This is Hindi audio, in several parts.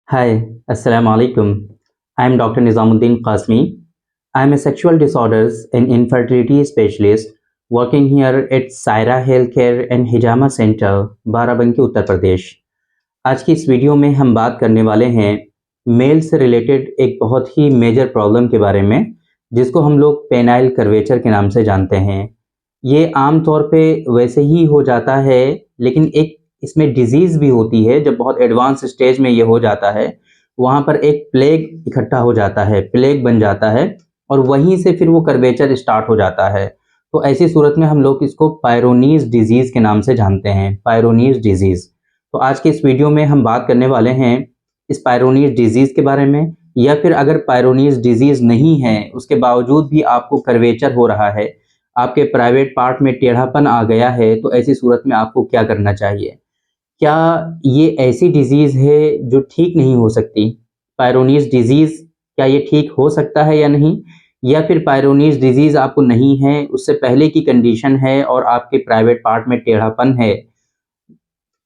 Hi, Assalamu alaikum. I am Dr. Nizamuddin Qasmi. I am a sexual disorders and infertility specialist working here at Saira Healthcare and Hijama Center, Barabanki Uttar Pradesh. आज की इस वीडियो में हम बात करने वाले हैं मेल से रिलेटेड एक बहुत ही मेजर प्रॉब्लम के बारे में, जिसको हम लोग पेनाइल कर्वेचर के नाम से जानते हैं। ये आम तौर पे वैसे ही हो जाता है, लेकिन एक इसमें डिजीज़ भी होती है। जब बहुत एडवांस स्टेज में ये हो जाता है, वहाँ पर एक प्लेग इकट्ठा हो जाता है, प्लेग बन जाता है और वहीं से फिर वो कर्वेचर स्टार्ट हो जाता है। तो ऐसी सूरत में हम लोग इसको पायरोनीज़ डिजीज़ के नाम से जानते हैं, पायरोनीज़ डिजीज़। तो आज के इस वीडियो में हम बात करने वाले हैं इस पायरोनीज़ डिजीज़ के बारे में, या फिर अगर पायरोनीज़ डिजीज़ नहीं है, उसके बावजूद भी आपको कर्वेचर हो रहा है, आपके प्राइवेट पार्ट में टेढ़ापन आ गया है, तो ऐसी सूरत में आपको क्या करना चाहिए? क्या ये ऐसी डिज़ीज़ है जो ठीक नहीं हो सकती? पायरोनीज़ डिज़ीज़ क्या ये ठीक हो सकता है या नहीं? या फिर पायरोनीज़ डिज़ीज़ आपको नहीं है, उससे पहले की कंडीशन है और आपके प्राइवेट पार्ट में टेढ़ापन है,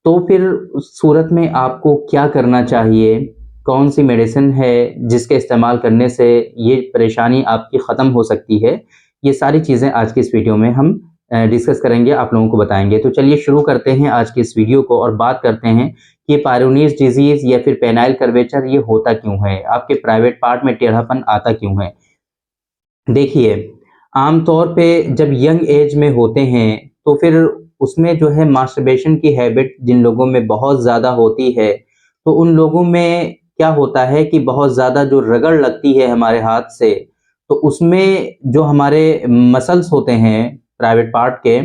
तो फिर उस सूरत में आपको क्या करना चाहिए? कौन-सी मेडिसिन है जिसके इस्तेमाल करने से ये परेशानी आपकी ख़त्म हो सकती है? ये सारी चीज़ें आज की इस वीडियो में हम डिस्कस करेंगे, आप लोगों को बताएँगे। तो चलिए शुरू करते हैं आज की इस वीडियो को और बात करते हैं कि पायरोनीज़ डिज़ीज़ या फिर पेनाइल कर्वेचर ये होता क्यों है? आपके प्राइवेट पार्ट में टेढ़ापन आता क्यों है? देखिए, आम तौर पे जब यंग एज में होते हैं, तो फिर उसमें जो है मास्टरबेशन की हैबिट जिन लोगों में बहुत ज़्यादा होती है, तो उन लोगों में क्या होता है कि बहुत ज़्यादा जो रगड़ लगती है हमारे हाथ से, तो उसमें जो हमारे मसल्स होते हैं प्राइवेट पार्ट के,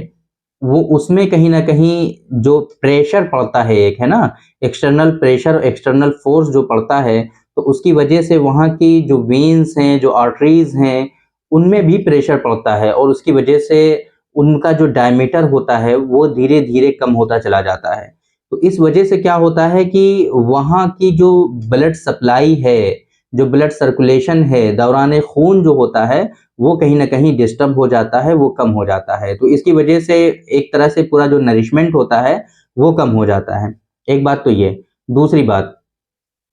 वो उसमें कहीं न कहीं जो प्रेशर पड़ता है एक, है ना? एक्सटर्नल प्रेशर, एक्सटर्नल फ़ोर्स जो पड़ता है, तो उसकी वजह से वहाँ की जो वेन्स हैं, जो आर्टरीज़ हैं, उनमें भी प्रेशर पड़ता है और उसकी वजह से उनका जो डायमीटर होता है, वो धीरे-धीरे कम होता चला जाता है। तो इस वजह से क्या होता है कि वहाँ की जो ब्लड सप्लाई है, जो ब्लड सर्कुलेशन है, दौरान-ए-खून जो होता है, वो कहीं न कहीं डिस्टर्ब हो जाता है, वो कम हो जाता है। तो इसकी वजह से एक तरह से पूरा जो नरिशमेंट होता है, वो कम हो जाता है। एक बात तो ये। दूसरी बात,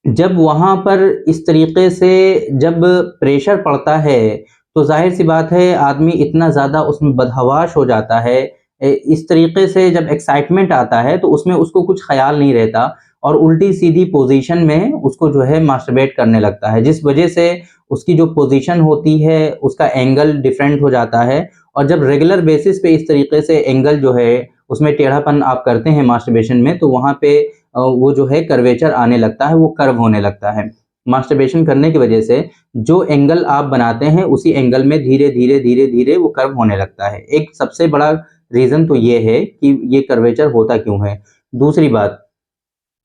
जब वहाँ पर इस तरीके से जब प्रेशर पड़ता है, तो ज़ाहिर-सी बात है आदमी इतना ज़्यादा उसमें बदहवाश हो जाता है। इस तरीके से जब एक्साइटमेंट आता है तो उसमें उसको कुछ ख़्याल नहीं रहता और उल्टी-सीधी पोज़ीशन में उसको जो है मास्टरबेट करने लगता है, जिस वजह से उसकी जो पोज़ीशन होती है, उसका एंगल डिफरेंट हो जाता है और जब रेगुलर बेसिस पे इस तरीके से एंगल जो है, उसमें टेढ़ापन आप करते हैं मास्टरबेशन में, तो वहाँ पे वो जो है कर्वेचर आने लगता है, वो कर्व होने लगता है। मास्टरबेशन करने की वजह से जो एंगल आप बनाते हैं, उसी एंगल में धीरे-धीरे, धीरे-धीरे वो कर्व होने लगता है। एक सबसे बड़ा रीज़न तो ये है कि ये कर्वेचर होता क्यों है। दूसरी बात,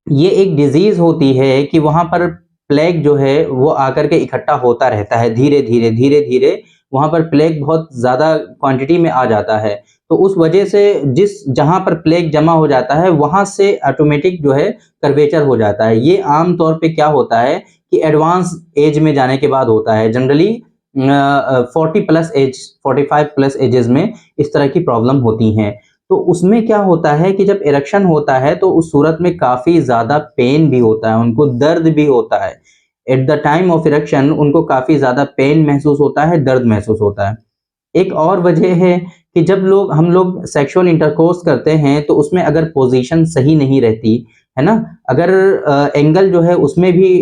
ये एक डिज़ीज़ होती है कि वहाँ पर प्लेग जो है वो आकर के इकट्ठा होता रहता है धीरे-धीरे, धीरे-धीरे वहाँ पर प्लेग बहुत ज़्यादा क्वांटिटी में आ जाता है। तो उस वजह से जिस जहाँ पर प्लेग जमा हो जाता है, वहाँ से ऑटोमेटिक जो है कर्वेचर हो जाता है। ये आम तौर पे क्या होता है कि एडवांस एज में जाने के बाद होता है। Generally 40 plus age, 45 plus ages में इस तरह की प्रॉब्लम होती हैं। तो उसमें क्या होता है कि जब इरेक्शन होता है तो उस सूरत में काफ़ी ज़्यादा पेन भी होता है, उनको दर्द भी होता है। At the time of erection उनको काफ़ी ज़्यादा पेन महसूस होता है, दर्द महसूस होता है। एक और वजह है कि जब हम लोग सेक्सुअल इंटरकोर्स करते हैं तो उसमें अगर पोजीशन सही नहीं रहती, है ना? अगर एंगल जो है उसमें भी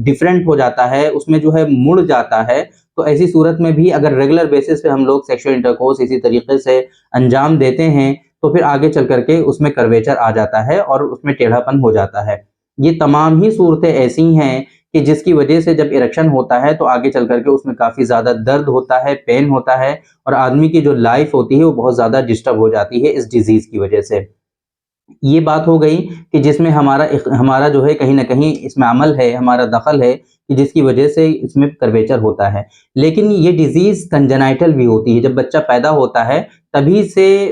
डिफरेंट हो जाता है, उसमें जो है मुड़ जाता है, तो ऐसी सूरत में भी अगर रेगुलर बेसिस पे हम लोग सेक्सुअल इंटरकोर्स इसी तरीके से अंजाम देते हैं, तो फिर आगे चल कर के उसमें कर्वेचर आ जाता है और उसमें टेढ़ापन हो जाता है। ये तमाम ही सूरतें ऐसी हैं कि जिसकी वजह से जब इरेक्शन होता है तो आगे चल कर के उसमें काफ़ी ज़्यादा दर्द होता है, पेन होता है और आदमी की जो लाइफ़ होती है वो बहुत ज़्यादा डिस्टर्ब हो जाती है इस डिज़ीज़ की वजह से। ये बात हो गई कि जिसमें हमारा जो है कहीं न कहीं इसमें अमल है, हमारा दखल है कि जिसकी वजह से इसमें कर्वेचर होता है। लेकिन ये डिज़ीज़ कंजेनाइटल भी होती है, जब बच्चा पैदा होता है तभी से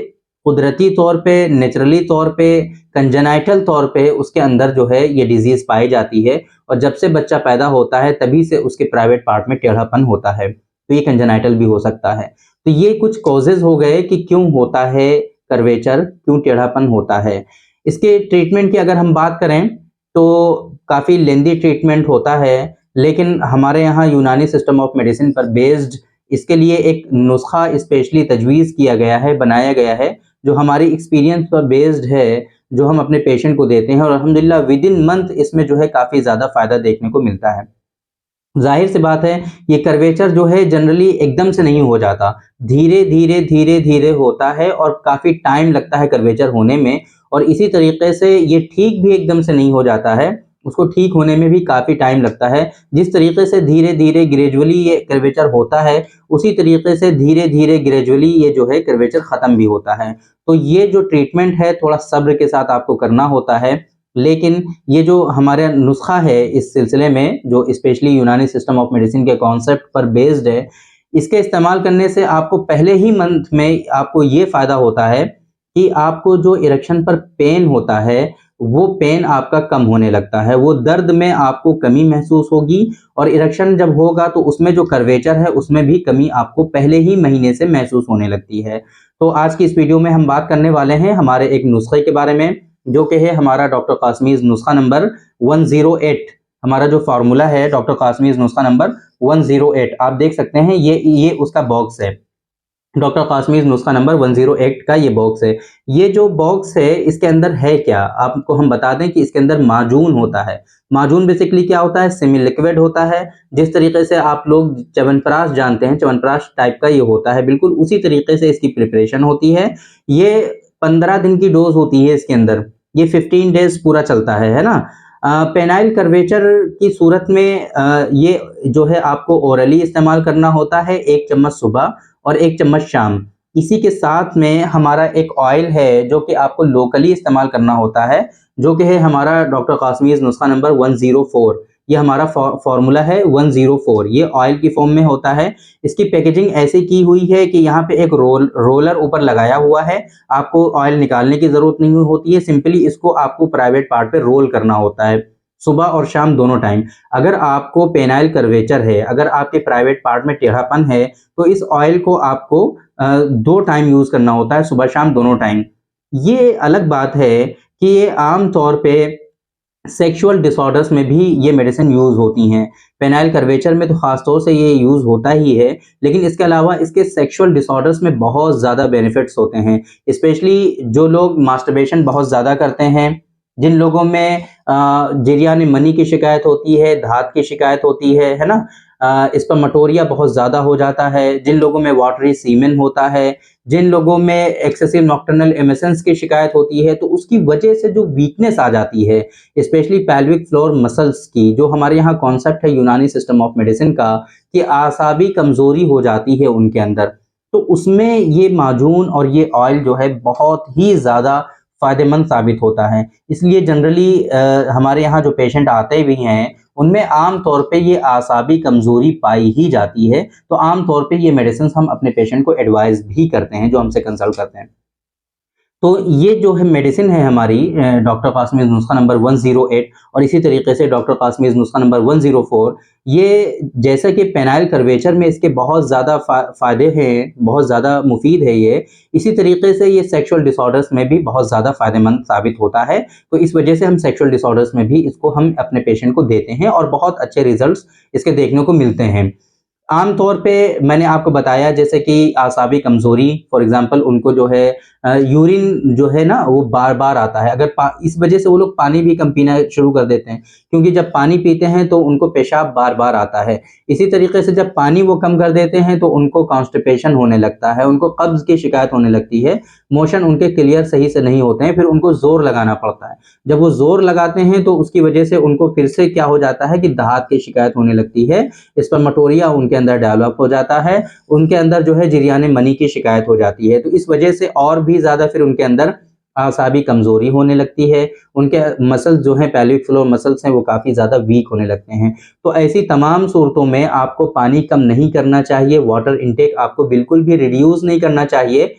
कुदरती तौर पे, नेचुरली तौर पे, कंजेनाइटल तौर पे उसके अंदर जो है ये डिज़ीज़ पाई जाती है और जब से बच्चा पैदा होता है तभी से उसके प्राइवेट पार्ट में टेढ़ापन होता है। तो ये कंजेनाइटल भी हो सकता है। तो ये कुछ कॉज़ेज़ हो गए कि क्यों होता है कर्वेचर, क्यों टेढ़ापन होता है। इसके ट्रीटमेंट की अगर हम बात करें तो काफ़ी लेंदी ट्रीटमेंट होता है, लेकिन हमारे यहाँ यूनानी सिस्टम ऑफ मेडिसिन पर बेस्ड इसके लिए एक नुस्खा स्पेशली तजवीज़ किया गया है, बनाया गया है, जो हमारी एक्सपीरियंस पर बेस्ड है, जो हम अपने पेशेंट को देते हैं और अल्हम्दुलिल्लाह विद इन मंथ इसमें जो है काफ़ी ज़्यादा फ़ायदा देखने को मिलता है। ज़ाहिर सी बात है, ये कर्वेचर जो है जनरली एकदम से नहीं हो जाता। धीरे-धीरे, धीरे-धीरे होता है और काफ़ी टाइम लगता है कर्वेचर होने में और इसी तरीके से ये ठीक भी एकदम से नहीं हो जाता है, उसको ठीक होने में भी काफ़ी टाइम लगता है। जिस तरीके से धीरे-धीरे ग्रेजुअली ये कर्वेचर होता है, उसी तरीके से धीरे-धीरे ग्रेजुअली ये जो है कर्वेचर ख़त्म भी होता है। तो ये जो ट्रीटमेंट है थोड़ा सब्र के साथ आपको करना होता है, लेकिन ये जो हमारा नुस्खा है इस सिलसिले में जो स्पेशली यूनानी सिस्टम ऑफ मेडिसिन के कॉन्सेप्ट पर बेस्ड है, इसके इस्तेमाल करने से आपको पहले ही मंथ में आपको ये फ़ायदा होता है कि आपको जो इरेक्शन पर पेन होता है, वो पेन आपका कम होने लगता है। वो दर्द में आपको कमी महसूस होगी और इरेक्शन जब होगा तो उसमें जो कर्वेचर है, उसमें भी कमी आपको पहले ही महीने से महसूस होने लगती है। तो आज की इस वीडियो में हम बात करने वाले हैं हमारे एक नुस्खे के बारे में, जो कि है हमारा डॉक्टर कासमीज़ नुस्खा नंबर 108। हमारा जो फार्मूला है डॉक्टर कासमीज़ नुस्खा नंबर 108, आप देख सकते हैं ये उसका बॉक्स है। डॉक्टर कासमीज़ नुस्खा नंबर 108 का ये बॉक्स है। ये जो बॉक्स है इसके अंदर है क्या? आपको हम बता दें कि इसके अंदर माजून होता है। माजून बेसिकली क्या होता है? सेमी लिक्विड होता है। जिस तरीके से आप लोग च्यवनप्राश जानते हैं, च्यवनप्राश टाइप का ये होता है, बिल्कुल उसी तरीके से इसकी प्रिपरेशन होती है। ये 15 दिन की डोज़ होती है इसके अंदर। ये 15 डेज़ पूरा चलता है ना? पेनाइल कर्वेचर की सूरत में ये जो है आपको ओरली इस्तेमाल करना होता है, 1 चम्मच सुबह और 1 चम्मच शाम। इसी के साथ में हमारा एक ऑयल है जो कि आपको लोकली इस्तेमाल करना होता है, जो कि है हमारा डॉक्टर कासमीज़ नुस्खा नंबर 104। ये हमारा फ़ॉर्मूला है 104, ये ऑयल की फ़ॉर्म में होता है। इसकी पैकेजिंग ऐसे की हुई है कि यहाँ पे एक रोलर ऊपर लगाया हुआ है। आपको ऑयल निकालने की ज़रूरत नहीं होती है, सिंपली इसको आपको प्राइवेट पार्ट पे रोल करना होता है, सुबह और शाम दोनों टाइम। अगर आपको पेनाइल कर्वेचर है, अगर आपके प्राइवेट पार्ट में टेढ़ापन है, तो इस ऑयल को आपको 2 टाइम यूज़ करना होता है, सुबह-शाम दोनों टाइम। ये अलग बात है कि ये आम तौर पे सेक्सुअल डिसऑर्डर्स में भी ये मेडिसिन यूज़ होती हैं। पेनाइल कर्वेचर में तो ख़ास तौर से ये यूज़ होता ही है, लेकिन इसके अलावा इसके सेक्सुअल डिसऑर्डर्स में बहुत ज़्यादा बेनिफिट्स होते हैं। स्पेशली जो लोग मास्टरबेशन बहुत ज़्यादा करते हैं, जिन लोगों में जिरयान मनी की शिकायत होती है, धात की शिकायत होती है ना? स्पर्मेटोरिया बहुत ज़्यादा हो जाता है, जिन लोगों में वाटरी सीमेन होता है, जिन लोगों में एक्सेसिव नॉक्टर्नल एमिशंस की शिकायत होती है, तो उसकी वजह से जो वीकनेस आ जाती है, स्पेशली पेल्विक फ्लोर मसल्स की, जो हमारे यहाँ कॉन्सेप्ट है यूनानी सिस्टम ऑफ मेडिसिन का कि आसाबी कमज़ोरी हो जाती है उनके अंदर, तो उसमें ये माजून और ये ऑयल जो है बहुत ही ज़्यादा फ़ायदेमंद साबित होता है। इसलिए जनरली हमारे यहाँ जो पेशेंट आते भी हैं, उनमें आम तौर पे ये आसाबी कमज़ोरी पाई ही जाती है, तो आम तौर पे ये मेडिसिन्स हम अपने पेशेंट को एडवाइस भी करते हैं, जो हमसे कंसल्ट करते हैं। तो ये जो है मेडिसिन है हमारी डॉक्टर कासमीज़ नुस्खा नंबर 108 और इसी तरीके से डॉक्टर कासमीज़ नुस्खा नंबर 104, ये जैसा कि पेनाइल कर्वेचर में इसके बहुत ज़्यादा फ़ायदे हैं, बहुत ज़्यादा मुफ़ीद है ये, इसी तरीके से ये सेक्सुअल डिसऑर्डर्स में भी बहुत ज़्यादा फ़ायदेमंद साबित होता है। तो इस वजह से हम सेक्सुअल डिसऑर्डर्स में भी इसको हम अपने पेशेंट को देते हैं और बहुत अच्छे रिज़ल्ट्स इसके देखने को मिलते हैं। आम तौर पे मैंने आपको बताया जैसे कि आसाबी कमज़ोरी, फॉर एग्ज़ाम्पल उनको जो है यूरिन जो है ना वो बार-बार आता है। अगर पा इस वजह से वो लोग पानी भी कम पीना शुरू कर देते हैं, क्योंकि जब पानी पीते हैं तो उनको पेशाब बार-बार आता है। इसी तरीके से जब पानी वो कम कर देते हैं तो उनको कॉन्स्टिपेशन होने लगता है, उनको कब्ज़ की शिकायत होने लगती है, मोशन उनके क्लियर सही से नहीं होते हैं, फिर उनको ज़ोर लगाना पड़ता है। जब वो ज़ोर लगाते हैं तो उसकी वजह से उनको फिर से क्या हो जाता है कि दाहत की शिकायत होने लगती है, स्पर्मेटोरिया उनके अंदर डेवलप हो जाता है, उनके अंदर जो है जिरयान मनी की शिकायत हो जाती है। तो इस वजह से और भी ज़्यादा फिर उनके अंदर आसाबी कमज़ोरी होने लगती है, उनके मसल्स जो हैं पेल्विक फ्लोर मसल्स हैं वो काफ़ी ज़्यादा वीक होने लगते हैं। तो ऐसी तमाम सूरतों में आपको पानी कम नहीं करना चाहिए, वाटर इंटेक आपको बिल्कुल भी रिड्यूस नहीं करना चाहिए,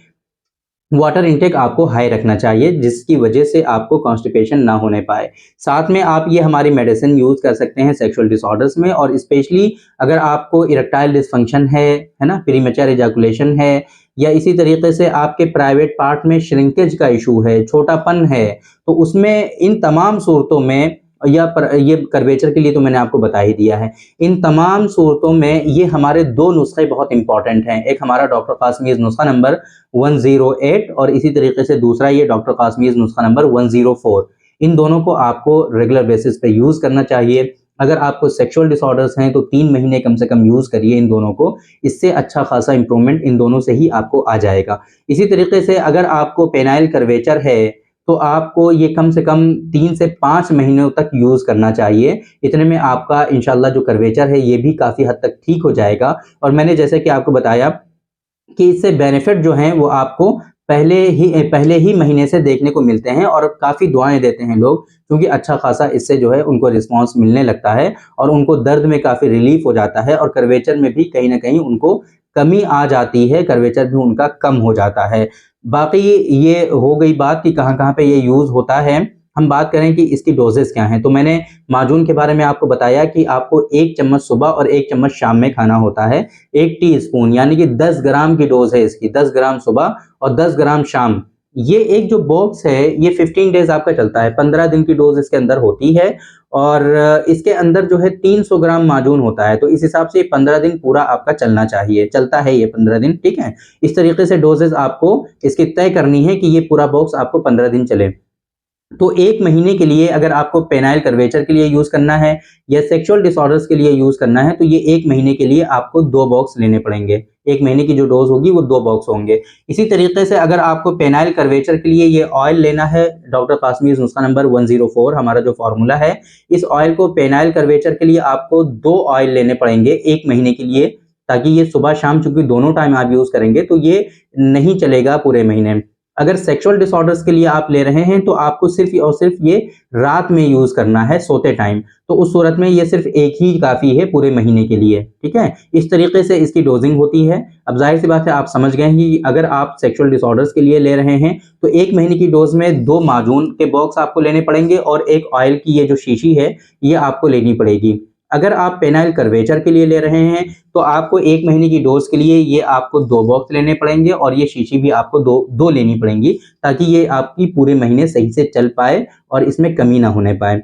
वाटर इंटेक आपको हाई रखना चाहिए, जिसकी वजह से आपको कॉन्स्टिपेशन ना होने पाए। साथ में आप ये हमारी मेडिसिन यूज़ कर सकते हैं सेक्सुअल डिसऑर्डर्स में और स्पेशली अगर आपको इरेक्टाइल डिस्फंक्शन है ना? प्रीमैच्योर इजैकुलेशन है या इसी तरीके से आपके प्राइवेट पार्ट में श्रिंकेज का इश्यू है, छोटापन है, तो उसमें इन तमाम सूरतों में ये कर्वेचर के लिए तो मैंने आपको बता ही दिया है। इन तमाम सूरतों में ये हमारे 2 नुस्खे बहुत इंपॉर्टेंट हैं। एक हमारा डॉक्टर कासमीज़ नुस्खा नंबर 108 और इसी तरीके से दूसरा ये डॉक्टर कासमीज़ नुस्खा नंबर 104। इन दोनों को आपको रेगुलर बेसिस पे यूज़ करना चाहिए। अगर आपको सेक्सुअल डिसऑर्डर्स हैं तो 3 महीने कम से कम यूज़ करिए इन दोनों को। इससे अच्छा खासा इंप्रूवमेंट इन दोनों से ही आपको आ जाएगा। इसी तरीके से अगर आपको पेनाइल कर्वेचर है तो आपको ये कम से कम 3 से 5 महीनों तक यूज़ करना चाहिए। इतने में आपका इंशाल्लाह जो कर्वेचर है ये भी काफ़ी हद तक ठीक हो जाएगा। और मैंने जैसे कि आपको बताया कि इससे बेनिफिट जो हैं वो आपको पहले ही महीने से देखने को मिलते हैं और काफ़ी दुआएँ देते हैं लोग, क्योंकि अच्छा खासा इससे जो है उनको रिस्पॉन्स मिलने लगता है और उनको दर्द में काफ़ी रिलीफ़ हो जाता है और कर्वेचर में भी कहीं न कहीं उनको कमी आ जाती है, कर्वेचर भी उनका कम हो जाता है। बाकी ये हो गई बात कि कहाँ-कहाँ पे ये यूज़ होता है। हम बात करें कि इसकी डोज़ेज़ क्या हैं, तो मैंने माजून के बारे में आपको बताया कि आपको 1 चम्मच सुबह और 1 चम्मच शाम में खाना होता है। 1 टीस्पून यानी कि 10 ग्राम की डोज़ है इसकी, 10 ग्राम सुबह और 10 ग्राम शाम। ये एक जो बॉक्स है, ये 15 डेज़ आपका चलता है, 15 दिन की डोज़ इसके अंदर होती है और इसके अंदर जो है 300 ग्राम माजून होता है, तो इस हिसाब से 15 दिन पूरा आपका चलना चाहिए, चलता है ये 15 दिन, ठीक है? इस तरीके से डोज़ेज़ आपको इसकी तय करनी है कि ये पूरा बॉक्स आपको 15 दिन चले। तो 1 महीने के लिए अगर आपको पेनाइल कर्वेचर के लिए यूज़ करना है या सेक्सुअल डिसऑर्डर्स के लिए यूज़ करना है, तो ये 1 महीने के लिए आपको 2 बॉक्स लेने पड़ेंगे। 1 महीने की जो डोज़ होगी वो 2 बॉक्स होंगे। इसी तरीके से अगर आपको पेनाइल कर्वेचर के लिए ये ऑयल लेना है, डॉक्टर कासमीज़ नुस्खा नंबर 104 हमारा जो फ़ॉर्मूला है, इस ऑयल को पेनाइल कर्वेचर के लिए आपको 2 ऑयल लेने पड़ेंगे 1 महीने के लिए, ताकि ये सुबह-शाम चूँकि दोनों टाइम आप यूज़ करेंगे, तो ये नहीं चलेगा पूरे महीने। अगर सेक्सुअल डिसऑर्डर्स के लिए आप ले रहे हैं तो आपको सिर्फ़ और सिर्फ़ ये रात में यूज़ करना है सोते टाइम। तो उस सूरत में ये सिर्फ़ एक ही काफ़ी है पूरे महीने के लिए, ठीक है? इस तरीके से इसकी डोज़िंग होती है। अब ज़ाहिर-सी बात है आप समझ गए हैं कि अगर आप सेक्सुअल डिसऑर्डर्स के लिए ले रहे हैं तो 1 महीने की डोज़ में 2 माजून के बॉक्स आपको लेने पड़ेंगे और 1 ऑयल की ये जो शीशी है, ये आपको लेनी पड़ेगी। अगर आप पेनाइल कर्वेचर के लिए ले रहे हैं तो आपको 1 महीने की डोज़ के लिए ये आपको 2 बॉक्स लेने पड़ेंगे और ये शीशी भी आपको 2 लेनी पड़ेंगी, ताकि ये आपकी पूरे महीने सही से चल पाए और इसमें कमी ना होने पाए।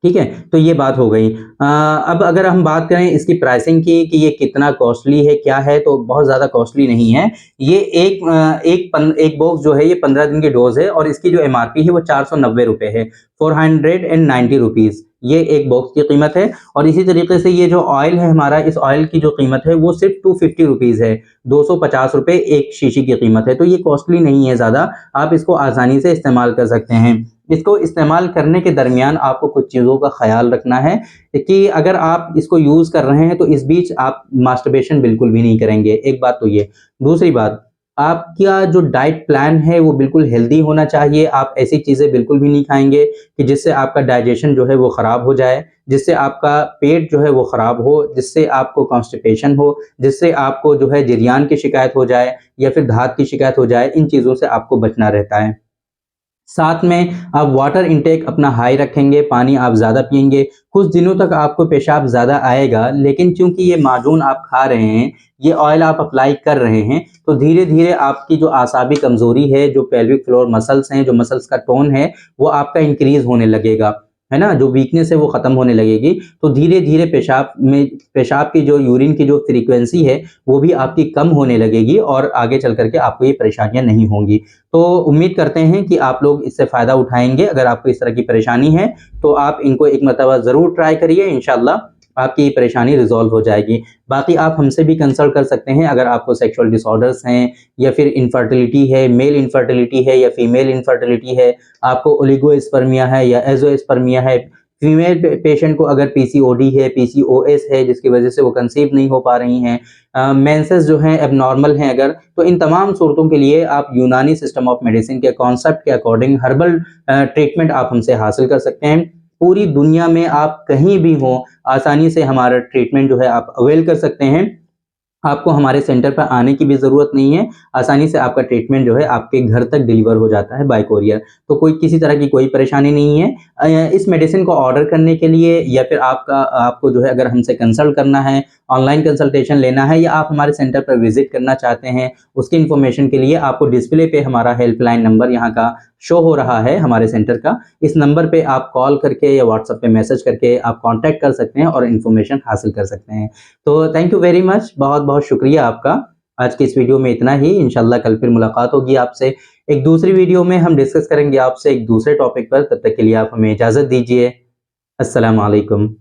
ठीक है? तो ये बात हो गई। अब अगर हम बात करें इसकी प्राइसिंग की कि ये कितना कॉस्टली है, क्या है, तो बहुत ज़्यादा कॉस्टली नहीं है। ये एक बॉक्स जो है ये 15 दिन की डोज़ है और इसकी जो एमआरपी है वो ₹490 है, 490 रुपीज़ ये एक बॉक्स की कीमत है। और इसी तरीके से ये जो ऑयल है हमारा, इस ऑयल की जो कीमत है वो सिर्फ़ ₹250 है, ₹250 एक शीशी की कीमत है, तो ये कॉस्टली नहीं है ज़्यादा, आप इसको आसानी से इस्तेमाल कर सकते हैं। इसको इस्तेमाल करने के दरमियान आपको कुछ चीज़ों का ख़्याल रखना है कि अगर आप इसको यूज़ कर रहे हैं तो इस बीच आप मास्टरबेशन बिल्कुल भी नहीं करेंगे, एक बात तो ये। दूसरी बात, आपका जो डाइट प्लान है वो बिल्कुल हेल्दी होना चाहिए, आप ऐसी चीज़ें बिल्कुल भी नहीं खाएँगे कि जिससे आपका डाइजेशन जो है वो ख़राब हो जाए, जिससे आपका पेट जो है वो ख़राब हो, जिससे आपको कॉन्स्टिपेशन हो, जिससे आपको जो है जरियान की शिकायत हो जाए या फिर धात की शिकायत हो जाए, इन चीज़ों से आपको बचना रहता है। साथ में आप वाटर इंटेक अपना हाई रखेंगे, पानी आप ज़्यादा पिएँगे, कुछ दिनों तक आपको पेशाब ज़्यादा आएगा, लेकिन चूँकि ये माजून आप खा रहे हैं, ये ऑयल आप अप्लाई कर रहे हैं, तो धीरे-धीरे आपकी जो आसाबी कमज़ोरी है, जो पेल्विक फ्लोर मसल्स हैं, जो मसल्स का टोन है, वो आपका इंक्रीज़ होने लगेगा, है ना? जो वीकनेस है वो ख़त्म होने लगेगी, तो धीरे-धीरे पेशाब की जो यूरिन की जो फ्रीक्वेंसी है, वो भी आपकी कम होने लगेगी और आगे चल कर के आपको ये परेशानियाँ नहीं होंगी। तो उम्मीद करते हैं कि आप लोग इससे फ़ायदा उठाएँगे। अगर आपको इस तरह की परेशानी है, तो आप इनको एक मर्तबा ज़रूर ट्राई करिए, इंशाअल्लाह आपकी ये परेशानी रिज़ॉल्व हो जाएगी। बाकी आप हमसे भी कंसल्ट कर सकते हैं अगर आपको सेक्सुअल डिसऑर्डर्स हैं या फिर इनफर्टिलिटी है, मेल इनफर्टिलिटी है या फीमेल इनफर्टिलिटी है, आपको ओलिगोस्पर्मिया है या एज़ोस्पर्मिया है, फीमेल पेशेंट को अगर पीसीओडी है, पीसीओएस है जिसकी वजह से वो कंसीव नहीं हो पा रही हैं, मेंसेस जो हैं एब्नॉर्मल हैं अगर, तो इन तमाम सूरतों के लिए आप यूनानी सिस्टम ऑफ मेडिसिन के कॉन्सेप्ट के अकॉर्डिंग हर्बल ट्रीटमेंट आप हमसे हासिल कर सकते हैं। पूरी दुनिया में आप कहीं भी हों, आसानी से हमारा ट्रीटमेंट जो है आप अवेल कर सकते हैं। आपको हमारे सेंटर पर आने की भी ज़रूरत नहीं है, आसानी से आपका ट्रीटमेंट जो है आपके घर तक डिलीवर हो जाता है बाय कोरियर। तो कोई किसी तरह की कोई परेशानी नहीं है। इस मेडिसिन को ऑर्डर करने के लिए या फिर आपको जो है अगर हमसे कंसल्ट करना है, ऑनलाइन कंसल्टेशन लेना है या आप हमारे सेंटर पर विज़िट करना चाहते हैं, उसकी इन्फॉर्मेशन के लिए आपको डिस्प्ले पे हमारा हेल्पलाइन नंबर यहाँ का शो हो रहा है हमारे सेंटर का, इस नंबर पे आप कॉल करके या व्हाट्सएप पे मैसेज करके आप कांटेक्ट कर सकते हैं और इन्फॉर्मेशन हासिल कर सकते हैं। तो थैंक यू वेरी मच, बहुत-बहुत शुक्रिया आपका। आज की इस वीडियो में इतना ही, इंशाल्लाह कल फिर मुलाकात होगी आपसे। एक दूसरी वीडियो में हम डिस्कस करेंगे आपसे एक दूसरे टॉपिक पर, तब तक के लिए आप हमें इजाज़त दीजिए। अस्सलाम वालेकुम।